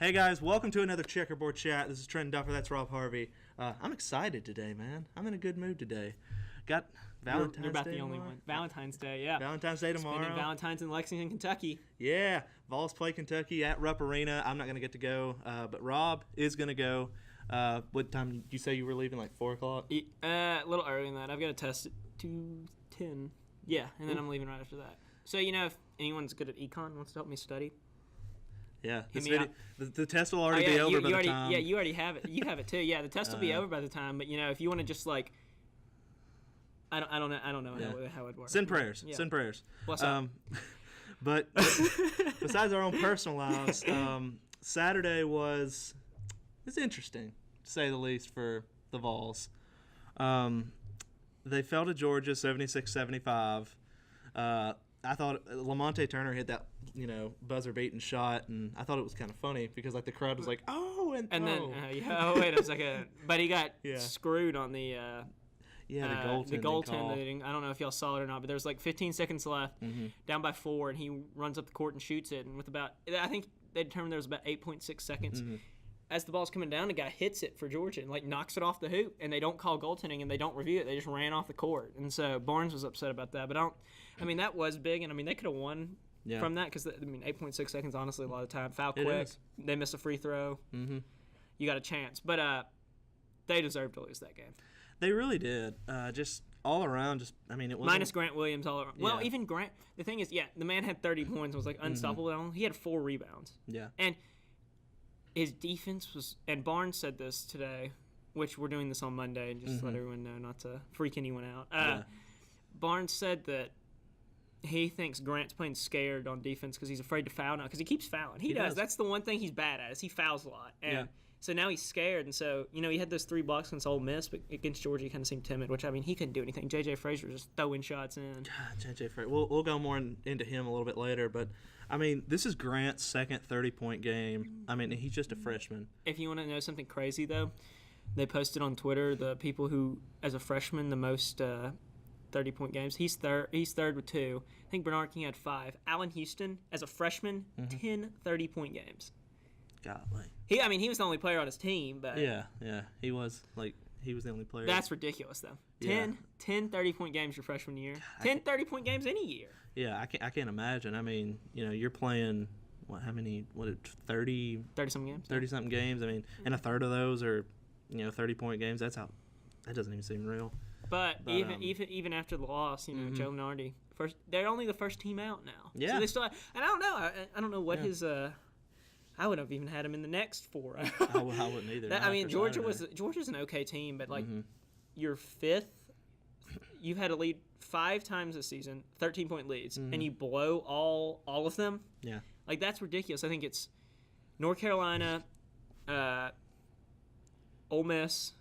Hey guys, welcome to another Checkerboard Chat. This is Trenton, Duffer, that's Rob Harvey. I'm excited today, man. I'm in a good mood today. Got Valentine's Day. You're about the tomorrow. only one. Valentine's Day, yeah. Valentine's Day tomorrow. Spending Valentine's in Lexington, Kentucky. Yeah, Vols play Kentucky at Rupp Arena. I'm not going to get to go, but Rob is going to go. What time did you say you were leaving, like 4 o'clock? A little earlier than that. I've got a test at 2:10. Yeah, and then I'm leaving right after that. So, if anyone's good at econ, wants to help me study. Yeah, Hit me up. The test will already be over by the time. Yeah, you already have it. You have it too. Yeah, the test will be over by the time. But if you want to just like, I don't know how it works. Send prayers. Yeah. Send prayers. What's up? But besides our own personal lives, Saturday it's interesting to say the least for the Vols. They fell to Georgia 76-75. I thought Lamonte Turner hit that, buzzer-beating shot, and I thought it was kind of funny because, the crowd was like, "Oh!" and then, wait a second. But he got screwed on the goaltending. I don't know if y'all saw it or not, but there's 15 seconds left, down by 4, and he runs up the court and shoots it. And with I think they determined there was about 8.6 seconds. As the ball's coming down, the guy hits it for Georgia and knocks it off the hoop, and they don't call goaltending and they don't review it. They just ran off the court, and so Barnes was upset about that. But that was big, and they could have won from that because 8.6 seconds, honestly, a lot of time. Foul quick, they miss a free throw. You got a chance, but they deserved to lose that game. They really did. Just all around, it was minus Grant Williams all around. Well, even Grant. The thing is, the man had 30 points, was unstoppable. He had 4 rebounds. Yeah, and his defense was, and Barnes said this today, which we're doing this on Monday, and just to let everyone know not to freak anyone out. Barnes said that he thinks Grant's playing scared on defense because he's afraid to foul now, because he keeps fouling. He does. That's the one thing he's bad at, is he fouls a lot. And so now he's scared, and so, he had those 3 blocks against Ole Miss, but against Georgia he kind of seemed timid, which, he couldn't do anything. J.J. Frazier was just throwing shots in. God, J.J. Frazier. We'll go more into him a little bit later, but, this is Grant's second 30-point game. He's just a freshman. If you want to know something crazy, though, they posted on Twitter the people who, as a freshman, the most 30-point games. He's third with 2. I think Bernard King had 5. Allen Houston, as a freshman, 10 30-point games. Golly. He was the only player on his team, but yeah, he was the only player. That's ridiculous, though. 10 30-point games your freshman year. 10 30-point games any year. Yeah, I can't imagine. You're playing what 30 something games. 30 something games. And a third of those are 30-point games. That doesn't even seem real. But even after the loss, Joe Nardi, they're only the first team out now. Yeah. So they still and I don't know. I don't know what his I would have even had him in the next 4. I wouldn't either. Georgia's an okay team, but your 5th, you've had a lead 5 times this season, 13-point leads, and you blow all of them. Yeah, that's ridiculous. I think it's North Carolina, Ole Miss,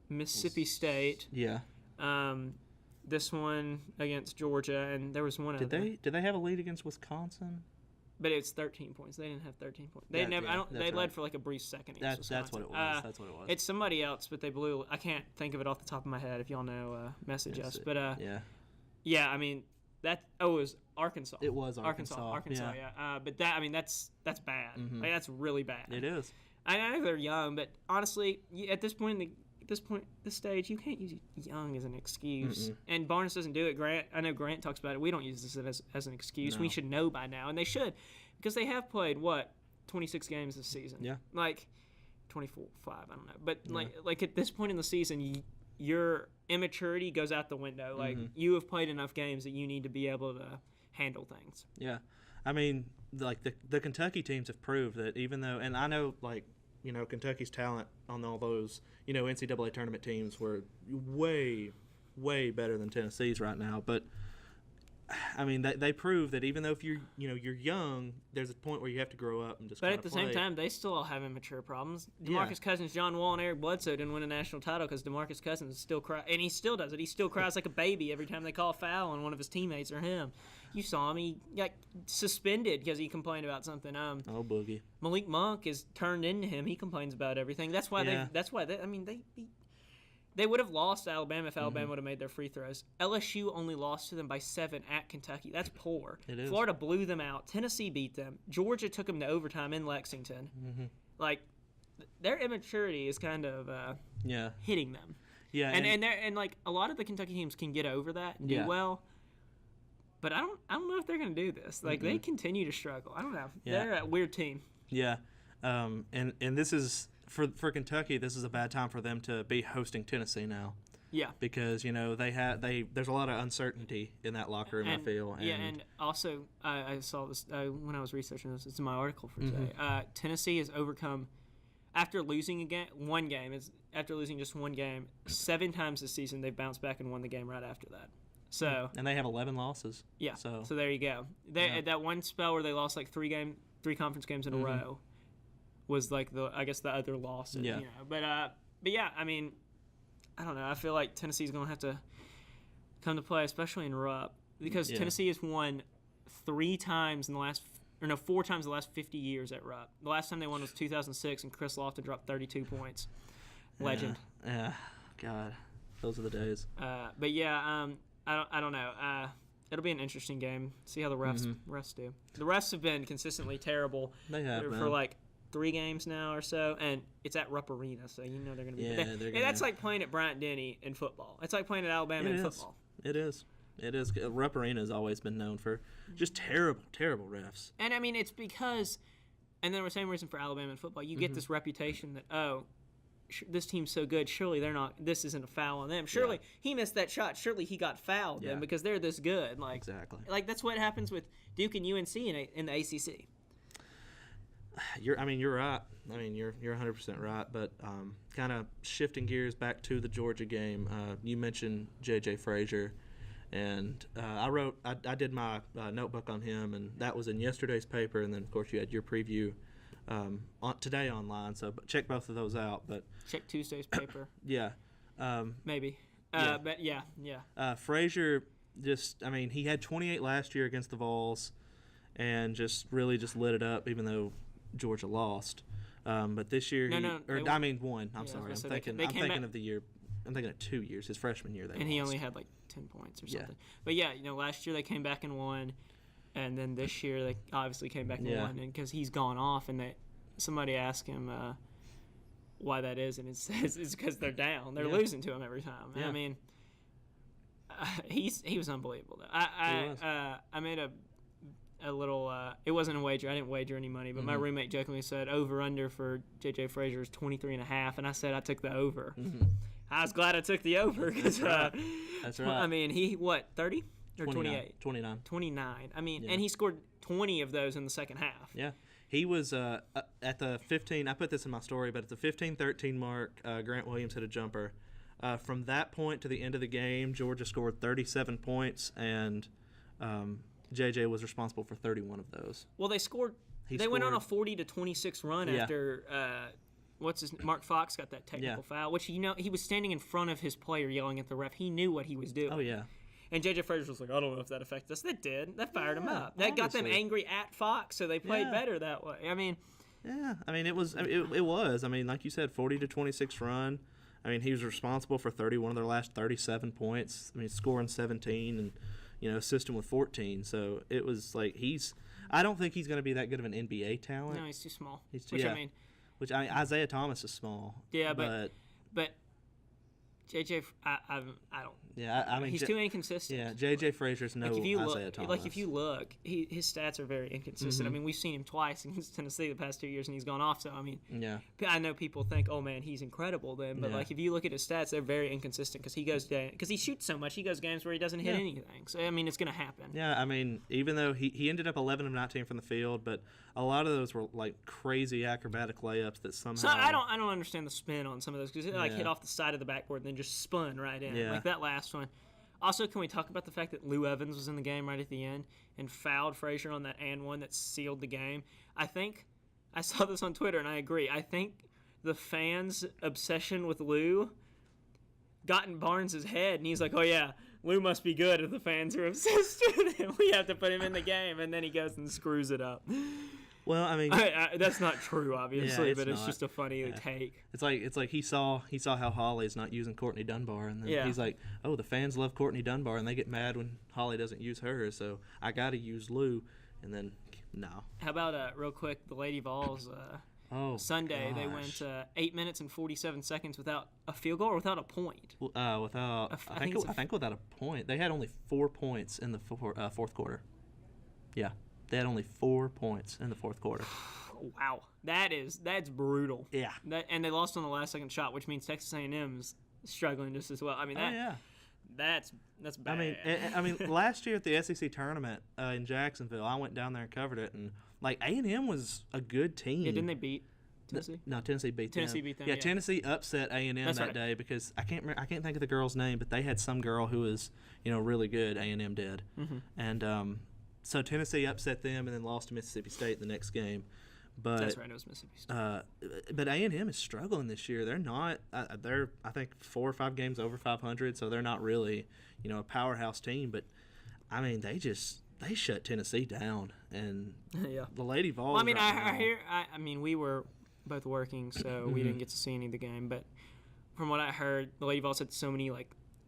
Mississippi State. Yeah. This one against Georgia, and there was one. Did they have a lead against Wisconsin? But it's 13 points. They didn't have 13 points. They led for a brief second. That's what it was. That's what it was. It's somebody else, but they blew. I can't think of it off the top of my head. If y'all know, message us. But yeah. It was Arkansas. It was Arkansas. Yeah. But that's bad. That's really bad. It is. I know they're young, but honestly, at this stage, you can't use young as an excuse. And Barnes doesn't do it. I know Grant talks about it. We don't use this as an excuse. No. We should know by now, and they should, because they have played 26 games this season. Yeah, 24, 5. I don't know, but at this point in the season, your immaturity goes out the window. You have played enough games that you need to be able to handle things. Yeah, the Kentucky teams have proved that, even though, and I know Kentucky's talent on all those, NCAA tournament teams were way, way better than Tennessee's right now. But, they prove that even though if you're young, there's a point where you have to grow up and just But at the same time, they still all have immature problems. DeMarcus Cousins, John Wall, and Eric Bledsoe didn't win a national title because DeMarcus Cousins still cries. And he still does it. He still cries like a baby every time they call a foul on one of his teammates or him. You saw him. He got suspended because he complained about something. Boogie. Malik Monk is turned into him. He complains about everything. That's why they beat They would have lost to Alabama if Alabama would have made their free throws. LSU only lost to them by 7 at Kentucky. That's poor. It is. Florida blew them out. Tennessee beat them. Georgia took them to overtime in Lexington. Like, their immaturity is kind of hitting them. Yeah, and like a lot of the Kentucky teams can get over that and do well. But I don't know if they're going to do this. Like they continue to struggle. I don't know. Yeah. They're a weird team. Yeah, and this is for Kentucky. This is a bad time for them to be hosting Tennessee now. Yeah, because there's a lot of uncertainty in that locker room. I feel. And also I saw this when I was researching this. It's in my article for today. Tennessee has overcome after losing after losing just one game 7 times this season. They've bounced back and won the game right after that. So and they have 11 losses. Yeah. So there you go. That one spell where they lost like 3 conference games in a row was like the other loss. Yeah. You know? But yeah, I mean, I don't know. I feel like Tennessee's going to have to come to play, especially in Rupp, because Tennessee has won 4 times in the last 50 years at Rupp. The last time they won was 2006, and Chris Lofton dropped 32 points. Legend. Yeah. God, those are the days. But yeah, I don't know. It'll be an interesting game. See how the refs do. The refs have been consistently terrible. They have for like 3 games now or so, and it's at Rupp Arena, so you know they're going to be. Yeah, that's like playing at Bryant-Denny in football. It's like playing at Alabama in football. It is. Rupp Arena has always been known for just terrible, terrible refs. And I mean, it's because, and then the same reason for Alabama in football, you get this reputation that this team's so good. Surely this isn't a foul on them. Surely he missed that shot. Surely he got fouled then because they're this good. Like exactly. Like that's what happens with Duke and UNC in the ACC. You're right. I mean, you're 100% right. But kind of shifting gears back to the Georgia game, you mentioned J.J. Frazier, and I did my notebook on him, and that was in yesterday's paper, and then of course you had your preview today online. So check both of those out. But check Tuesday's paper. Yeah. Maybe. Yeah. But yeah. Frazier he had 28 last year against the Vols, and just lit it up, even though Georgia lost. But this year, won. I'm sorry. I'm thinking of the year. I'm thinking of 2 years. His freshman year, and he only had like 10 points or something. But yeah, last year they came back and won, and then this year they obviously came back and won, and because he's gone off, and somebody asked him why that is, and it says it's because they're down. They're losing to him every time. Yeah. I mean, he was unbelievable though. I made a little it wasn't a wager. I didn't wager any money, but my roommate jokingly said over under for J.J. Frazier is 23.5, and I said I took the over. I was glad I took the over because that's right. I mean, he 30 or 28? 29. I mean, and he scored 20 of those in the second half. Yeah. He was at the 15. I put this in my story, but at the 15-13 mark, Grant Williams hit a jumper. From that point to the end of the game, Georgia scored 37 points, and JJ was responsible for 31 of those. Well, they went on a 40-26 run after Mark Fox got that technical foul, which he was standing in front of his player yelling at the ref. He knew what he was doing. Oh yeah. And J.J. Frazier was like, I don't know if that affected us. That did. That fired him up. That got them angry at Fox, so they played better that way. I mean, it was. I mean, like you said, 40-26 run. I mean, he was responsible for 31 of their last 37 points. I mean, scoring 17 and assisting with 14. So it was like I don't think he's going to be that good of an NBA talent. No, he's too small. Isaiah Thomas is small. Yeah, but JJ, I don't. Yeah, I mean he's too inconsistent. Yeah, JJ Frazier's no Isaiah Thomas. Like if you look, his stats are very inconsistent. I mean, we've seen him twice against Tennessee the past 2 years, and he's gone off. So I mean, I know people think, oh man, he's incredible then, but like if you look at his stats, they're very inconsistent because he shoots so much. He goes games where he doesn't hit anything. So I mean, it's gonna happen. Yeah, I mean, even though he ended up 11 of 19 from the field, but a lot of those were like crazy acrobatic layups that somehow. So I don't understand the spin on some of those because it hit off the side of the backboard and then just spun right in like that last one. Also, can we talk about the fact that Lou Evans was in the game right at the end and fouled Frazier on that and one that sealed the game? I think I saw this on Twitter and I agree. I think the fans' obsession with Lou got in Barnes' head and he's like, oh yeah, Lou must be good if the fans are obsessed with him. We have to put him in the game, and then he goes and screws it up. Well, I mean, that's not true, obviously, but it's not. just a funny take. It's like he saw how Holly's not using Courtney Dunbar, and then he's like, oh, the fans love Courtney Dunbar, and they get mad when Holly doesn't use her, so I got to use Lou, and then no. How about real quick, the Lady Vols? Sunday they went 8 minutes and 47 seconds without a field goal or without a point. I think without a point. They had only 4 points in the fourth quarter. Yeah, they had only 4 points in the fourth quarter. Wow, that's brutal. Yeah, and they lost on the last second shot, which means Texas A&M's struggling just as well. I mean, that's bad. I mean, last year at the SEC tournament in Jacksonville, I went down there and covered it, and like A&M was a good team. Yeah, didn't they beat Tennessee? No, Tennessee beat them. Beat them. Yeah, Tennessee upset A&M that day because I can't think of the girl's name, but they had some girl who was really good. A&M did, and so Tennessee upset them and then lost to Mississippi State the next game. But that's right, it was Mississippi State. But A&M is struggling this year. They're not. They're I think 4 or 5 games over 500, so they're not really a powerhouse team. But I mean, they shut Tennessee down, and the Lady Vols. Well, I mean, I mean, we were both working, so we didn't get to see any of the game. But from what I heard, the Lady Vols had so many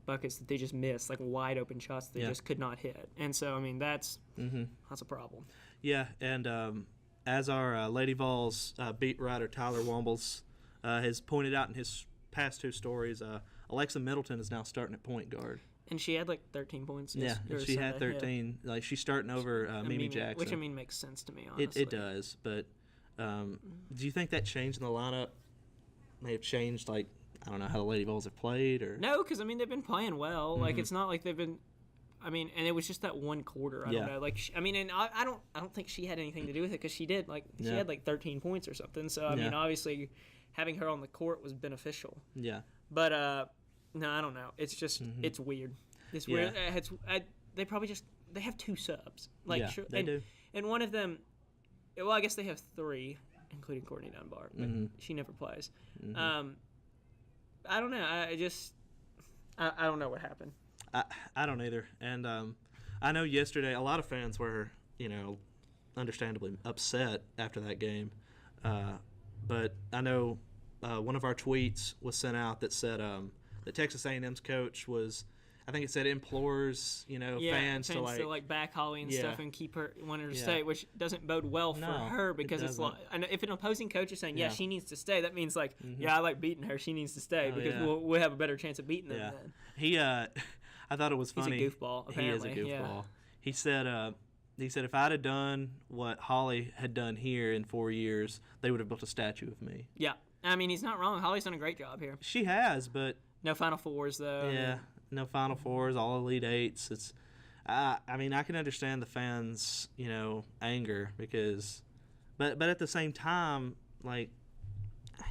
buckets that they just missed, wide open shots that they just could not hit. And so, I mean, that's a problem. Yeah, and as our Lady Vols beat writer Tyler Wombles has pointed out in his past 2 stories, Alexa Middleton is now starting at point guard. And she had 13 points. She had 13. Yeah. She's starting over Mimi Jackson. Which, I mean, makes sense to me, honestly. It does. But do you think that change in the lineup may have changed, I don't know, how the Lady Vols have played? Or no, because, I mean, they've been playing well. It's not like they've been – I mean, and it was just that one quarter. I don't know. I mean, and I don't think she had anything to do with it because she did. She had 13 points or something. So, I mean, obviously having her on the court was beneficial. Yeah. But – no, I don't know. It's just it's weird. It's weird. They probably they have 2 subs. They do. And one of them, well, I guess they have 3, including Courtney Dunbar, but she never plays. I don't know. I don't know what happened. I don't either. And I know yesterday a lot of fans were understandably upset after that game. But I know one of our tweets was sent out that said the Texas A&M's coach was, I think it said, implores fans to back Holly and stuff and keep her to stay, which doesn't bode well for her because it's if an opposing coach is saying she needs to stay, that means I like beating her, she needs to stay because we'll have a better chance of beating them. Then. He I thought it was funny. He's a goofball. Apparently. He is a goofball. He said if I'd have done what Holly had done here in 4 years, they would have built a statue of me. Yeah, I mean he's not wrong. Holly's done a great job here. She has, but. No Final Fours, though. Yeah, no Final Fours, all Elite Eights. It's, I mean, I can understand the fans, anger because, but at the same time,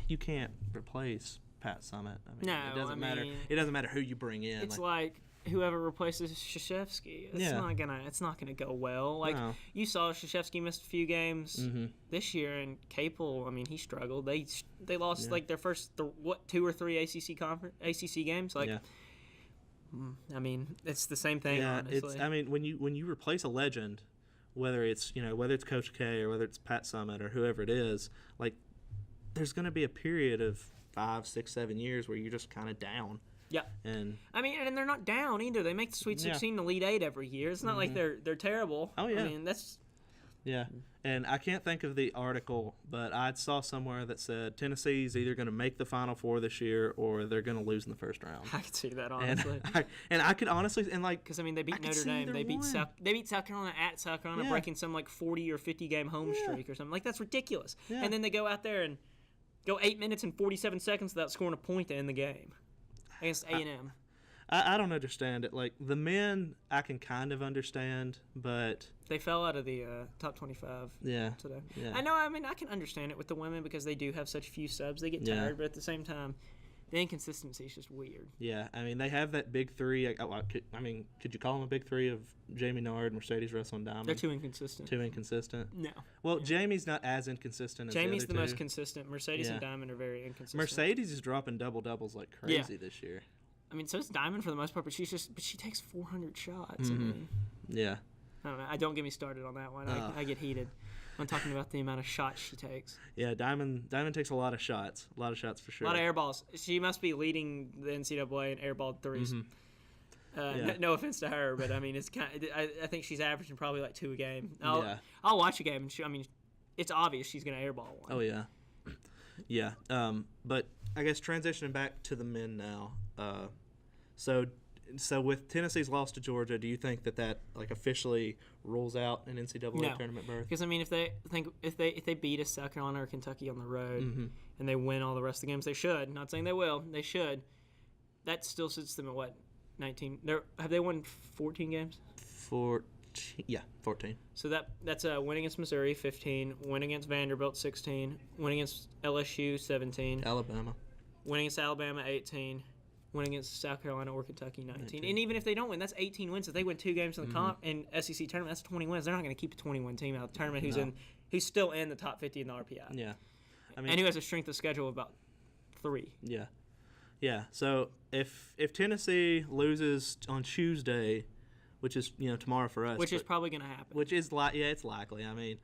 you can't replace Pat Summitt. I mean, no, it doesn't matter. It doesn't matter who you bring in. It's like whoever replaces Krzyzewski. It's not gonna go well. No. You saw Krzyzewski missed a few games this year, and Capel. I mean, he struggled. They lost their first 2 or 3 ACC games. I mean, it's the same thing. Yeah, honestly. I mean, when you replace a legend, whether it's Coach K or whether it's Pat Summitt or whoever it is, there's going to be a period of 5, 6, 7 years where you're just kind of down. Yeah, and they're not down either. They make the Sweet 16 Elite 8 every year. It's not like they're terrible. Oh yeah, I mean that's. Yeah, and I can't think of the article, but I saw somewhere that said Tennessee's either going to make the Final Four this year or they're going to lose in the first round. I could see that honestly, and I could honestly because I mean they beat Notre Dame, they beat South Carolina at South Carolina, breaking some 40 or 50 game home streak or something. That's ridiculous. Yeah. And then they go out there and go 8 minutes and 47 seconds without scoring a point to end the game against A&M. I don't understand it. The men, I can kind of understand, but they fell out of the top 25 today. Yeah. I know. I mean, I can understand it with the women because they do have such few subs. They get tired, but at the same time, the inconsistency is just weird. Yeah, I mean, they have that big 3. Could you call them a big 3 of Jamie Nard, Mercedes Russell, and Diamond? They're too inconsistent. No. Well, Jamie's not as inconsistent as Jamie's the the other most two. consistent. Mercedes and Diamond are very inconsistent. Mercedes is dropping double-doubles like crazy this year. I mean, so is Diamond for the most part, but she takes 400 shots. Mm-hmm. I mean, yeah. I don't know. Don't get me started on that one. I get heated. I'm talking about the amount of shots she takes. Yeah, Diamond takes a lot of shots for sure. A lot of air balls. She must be leading the NCAA in airball threes. No offense to her, but I mean, it's kind. I think she's averaging probably like 2 a game. I'll watch a game, and it's obvious she's going to airball one. Oh yeah, yeah. But I guess transitioning back to the men now. So with Tennessee's loss to Georgia, do you think that like officially rules out an NCAA tournament berth? Because I mean, if they beat a South Carolina or Kentucky on the road and they win all the rest of the games, they should. Not saying they will. They should. That still sits them at what? 19. Have they won 14 games? 14. Yeah, 14. So that's a win against Missouri, 15. Win against Vanderbilt, 16. Win against LSU, 17. Alabama. Win against Alabama, 18. Win against South Carolina or Kentucky, 19. And even if they don't win, that's 18 wins. If they win 2 games in the in SEC tournament, that's 20 wins. They're not going to keep a 21 team out of the tournament who's still in the top 50 in the RPI. Yeah. And who has a strength of schedule of about 3. Yeah. Yeah. So if Tennessee loses on Tuesday, which is tomorrow for us, which is probably going to happen. Which is it's likely. I mean,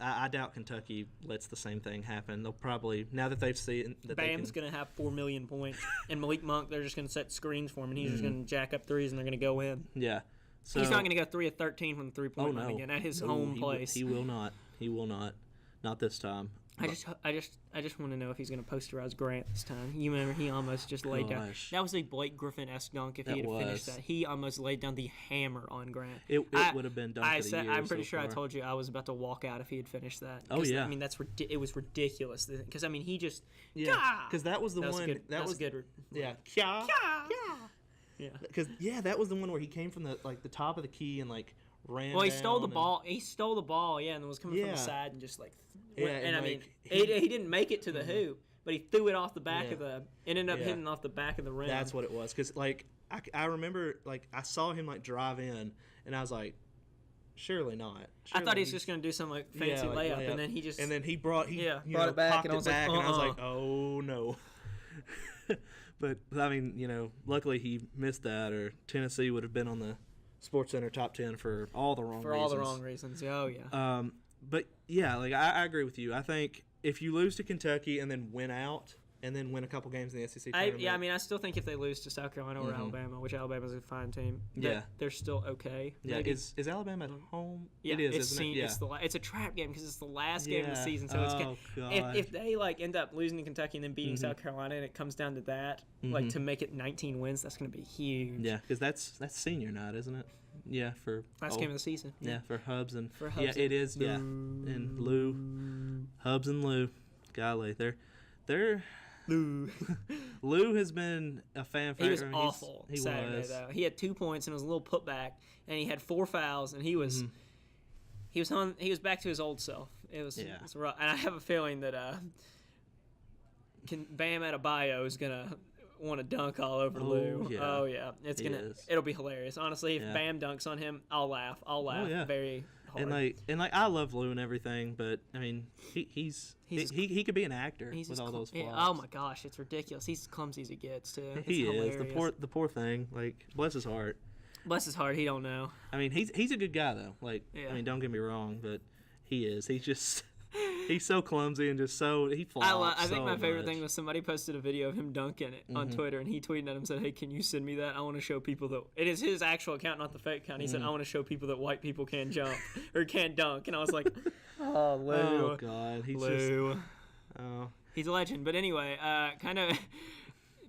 I doubt Kentucky lets the same thing happen. They'll probably, now that they've seen that Bam's going to have 4 million points, and Malik Monk, they're just going to set screens for him, and he's just going to jack up threes, and they're going to go in. Yeah. So he's not going to go 3 of 13 from the 3-point line again at his home place. He will not. He will not. Not this time. I just want to know if he's going to posterize Grant this time. You remember he almost just laid down. That was a Blake Griffin-esque dunk if he had finished that. He almost laid down the hammer on Grant. It would have been dunk of the year I'm pretty so sure far. I told you I was about to walk out if he had finished that. Oh yeah. I mean it was ridiculous because I mean he just because that was the one that was good. Yeah. Yeah. Because that was the one where he came from the top of the key and like ran. Well, he stole the ball. He stole the ball, and was coming from the side and just like. And I mean, he didn't make it to the hoop, but he threw it off the back of the. It ended up hitting off the back of the rim. That's what it was. Because like I remember like I saw him like drive in, and I was like, surely not. I thought he was just gonna do some like fancy layup, and then he just. And then he brought it back, and I was like, and I was like, oh no. But I mean, luckily he missed that, or Tennessee would have been on the SportsCenter top 10 for all the wrong reasons. For all the wrong reasons. Oh yeah. But yeah, like I agree with you. I think if you lose to Kentucky and then win out and then win a couple games in the SEC tournament. I mean, I still think if they lose to South Carolina or Alabama, which Alabama's a fine team, they're still okay. Yeah, is Alabama at home? Yeah, it is, isn't it? Yeah. It's a trap game because it's the last game of the season. So if they like end up losing to Kentucky and then beating South Carolina and it comes down to that, like to make it 19 wins, that's going to be huge. Yeah, because that's senior night, isn't it? Yeah, for last game of the season. Yeah, for Hubs and it is. Yeah, and Lou, Hubs and Lou, golly, they're Lou has been a fan favorite. He was awful Saturday though. He had 2 points and it was a little putback, and he had 4 fouls, and he was back to his old self. It was rough. And I have a feeling that Bam Adebayo is gonna want to dunk all over Lou. Yeah. Oh yeah, it'll be hilarious. Honestly, if Bam dunks on him, I'll laugh very hard. And I love Lou and everything, but I mean he could be an actor with all those flaws. Oh my gosh, it's ridiculous. He's as clumsy as he gets too. It's he hilarious. is the poor thing. Like bless his heart. Bless his heart. He don't know. I mean he's a good guy though. Like I mean don't get me wrong, but he is. He's just. He's so clumsy and just he flops. I think my favorite much. thing was somebody posted a video of him dunking it on Twitter, and he tweeted at him and said, "Hey, can you send me that? I want to show people that it is his actual account, not the fake account." He said, "I want to show people that white people can jump or can dunk," and I was like, "Oh, Lou, oh God, he's Lou, oh, he's a legend." But anyway, kind of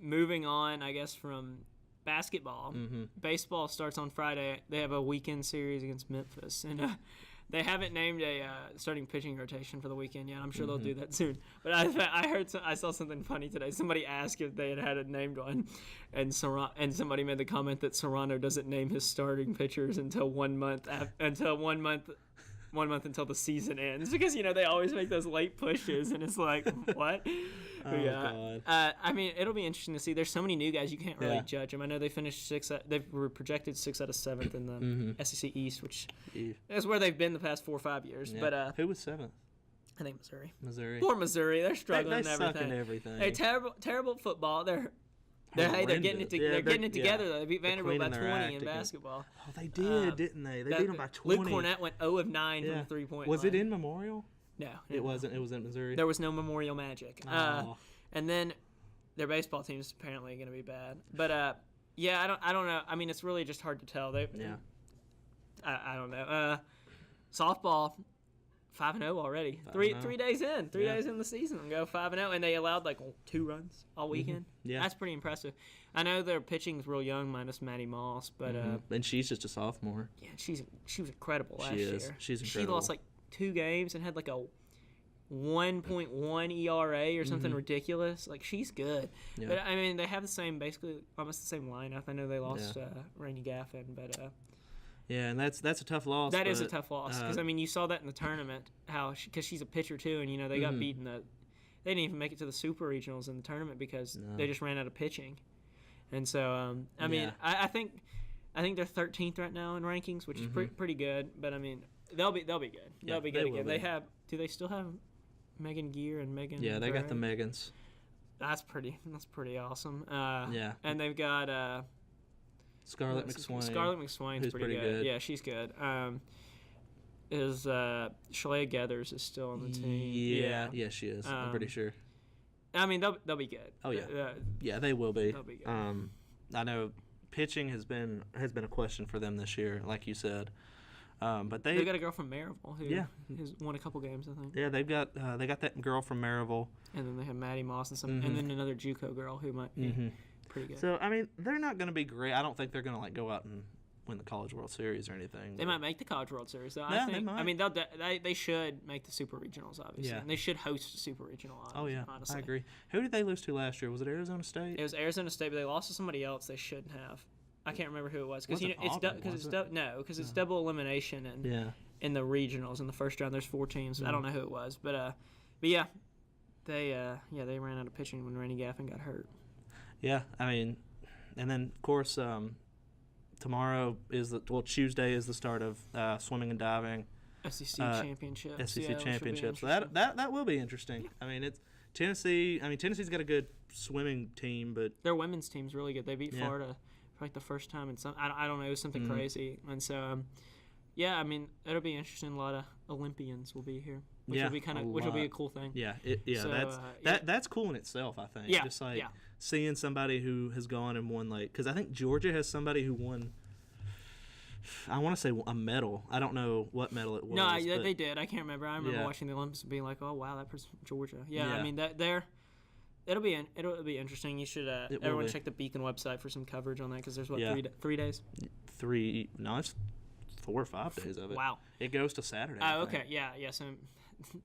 moving on, I guess from basketball. Baseball starts on Friday. They have a weekend series against Memphis, and they haven't named a starting pitching rotation for the weekend yet. I'm sure they'll do that soon. But I saw something funny today. Somebody asked if they had a named one, and somebody made the comment that Serrano doesn't name his starting pitchers until 1 month until the season ends, because they always make those late pushes, and it's like what? God. I mean, it'll be interesting to see. There's so many new guys you can't really judge them. I know they finished they were projected 6 out of 7th in the SEC East, which is where they've been the past 4 or 5 years. Yeah. But who was 7th? I think Missouri. Poor Poor Missouri. They're struggling. They suck in everything. They're terrible at football. They're They're getting it. They're getting it together. Though. They beat Vanderbilt by 20 in basketball. Oh, they did, didn't they? They beat them by 20. Luke Cornett went 0 of 9 from the 3-point line. Was it in Memorial? No, it wasn't. It was in Missouri. There was no Memorial Magic. Oh. And then their baseball team is apparently going to be bad. But yeah, I don't know. I mean, it's really just hard to tell. I don't know. Softball. 5-0 already. 3 days in. 3 days in the season and go 5-0, and they allowed like 2 runs all weekend. Mm-hmm. Yeah, that's pretty impressive. I know their pitching's real young, minus Maddie Moss, but and she's just a sophomore. Yeah, she was incredible last year. She's incredible. She lost like 2 games and had like a 1.1 ERA or something ridiculous. Like she's good. Yeah. But I mean, they have basically almost the same lineup. I know they lost Rainey Gaffin, but. Yeah, and that's a tough loss. That is a tough loss because I mean you saw that in the tournament because she's a pitcher too, and they got beaten. They didn't even make it to the super regionals in the tournament because they just ran out of pitching, and so I mean I think they're 13th right now in rankings, which is pretty good. But I mean they'll be good. They'll be good again. Do they still have Megan Gear and Megan? Yeah, they got the Megans. That's pretty awesome. And they've got. Scarlett McSwain. Scarlett McSwain's pretty good. Yeah, she's good. Shalea Gathers is still on the team? Yeah, she is. I'm pretty sure. I mean, they'll be good. Oh yeah, yeah, they will be. They'll be good. I know pitching has been a question for them this year, like you said. But they got a girl from Maryville who has won a couple games, I think. Yeah, they got that girl from Maryville. And then they have Maddie Moss and and then another JUCO girl who might be. Pretty good. So, I mean, they're not going to be great. I don't think they're going to go out and win the College World Series or anything. They might make the College World Series, though. Yeah, they might. I mean, they should make the Super Regionals, obviously. Yeah. And they should host a Super Regional, honestly. I agree. Who did they lose to last year? Was it Arizona State? It was Arizona State, but they lost to somebody else they shouldn't have. I can't remember who it was. Because it's double elimination in the regionals. In the first round, there's 4 teams. I don't know who it was. But yeah, they ran out of pitching when Rainey Gaffin got hurt. Yeah, I mean... And then, of course, tomorrow Tuesday is the start of swimming and diving. SEC championship. SEC championship. So that will be interesting. Yeah. I mean, it's Tennessee. I mean, Tennessee's got a good swimming team, but their women's team's really good. They beat Florida for like the first time in some. I don't know, it was something crazy. And so, yeah, I mean, it'll be interesting. A lot of Olympians will be here. Which will be a cool thing. Yeah, that's cool in itself. I think. Yeah, just seeing somebody who has gone and won, because I think Georgia has somebody who won. I want to say a medal. I don't know what medal it was. No, they did. I can't remember. I remember watching the Olympics and being like, "Oh wow, that person's from Georgia." Yeah, I mean it'll be interesting. You should everyone check the Beacon website for some coverage on that because there's 3 days. It's 4 or 5 days of it. Wow. It goes to Saturday. Oh, okay. Yeah. So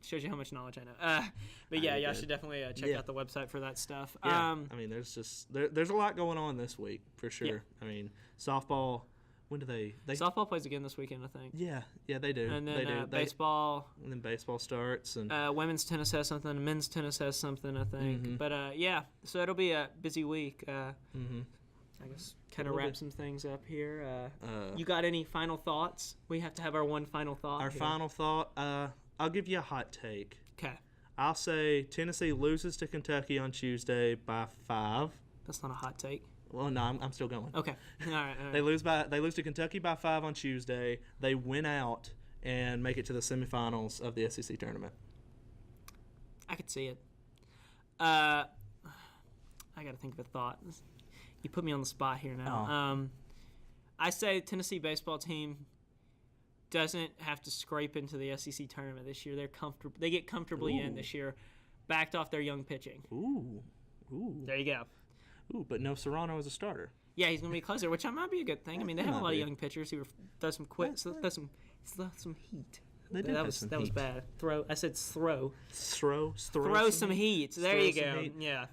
shows you how much knowledge I know. But yeah, y'all should definitely check out the website for that stuff. Yeah. I mean, there's a lot going on this week for sure. Yeah. I mean, softball. When do they? Softball plays again this weekend, I think. Yeah, they do. And then baseball. And then baseball starts. And women's tennis has something. Men's tennis has something, I think. But so it'll be a busy week. I guess kind of wrap some things up here. You got any final thoughts? We have to have our one final thought. Our final thought. I'll give you a hot take. Okay. I'll say Tennessee loses to Kentucky on Tuesday by 5. That's not a hot take. Well, no, I'm still going. Okay. All right. They lose to Kentucky by 5 on Tuesday. They win out and make it to the semifinals of the SEC tournament. I could see it. I got to think of a thought. You put me on the spot here now. I say Tennessee baseball team doesn't have to scrape into the SEC tournament this year. They're comfortable. They get comfortably in this year, backed off their young pitching. Ooh. There you go. Ooh, but no Serrano as a starter. Yeah, he's going to be a closer, which might be a good thing. I mean, they have a lot of young pitchers who throw some some heat. They did. That was bad. I said throw. Throw some heat. There you go. Yeah.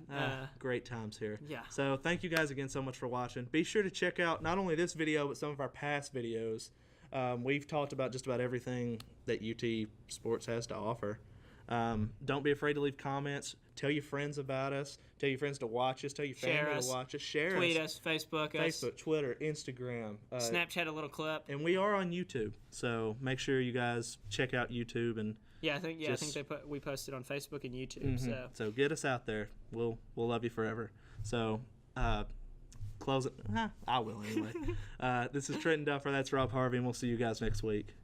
Great times here. Yeah. So thank you guys again so much for watching. Be sure to check out not only this video but some of our past videos. We've talked about just about everything that UT Sports has to offer. Don't be afraid to leave comments. Tell your friends about us. Tell your friends to watch us. Tell your family to watch us. Share Tweet us. Facebook us. Twitter, Instagram. Snapchat a little clip. And we are on YouTube. So make sure you guys check out YouTube. And I think we posted on Facebook and YouTube. So get us out there. We'll love you forever. So close it. I will anyway. This is Trenton Duffer. That's Rob Harvey, and we'll see you guys next week.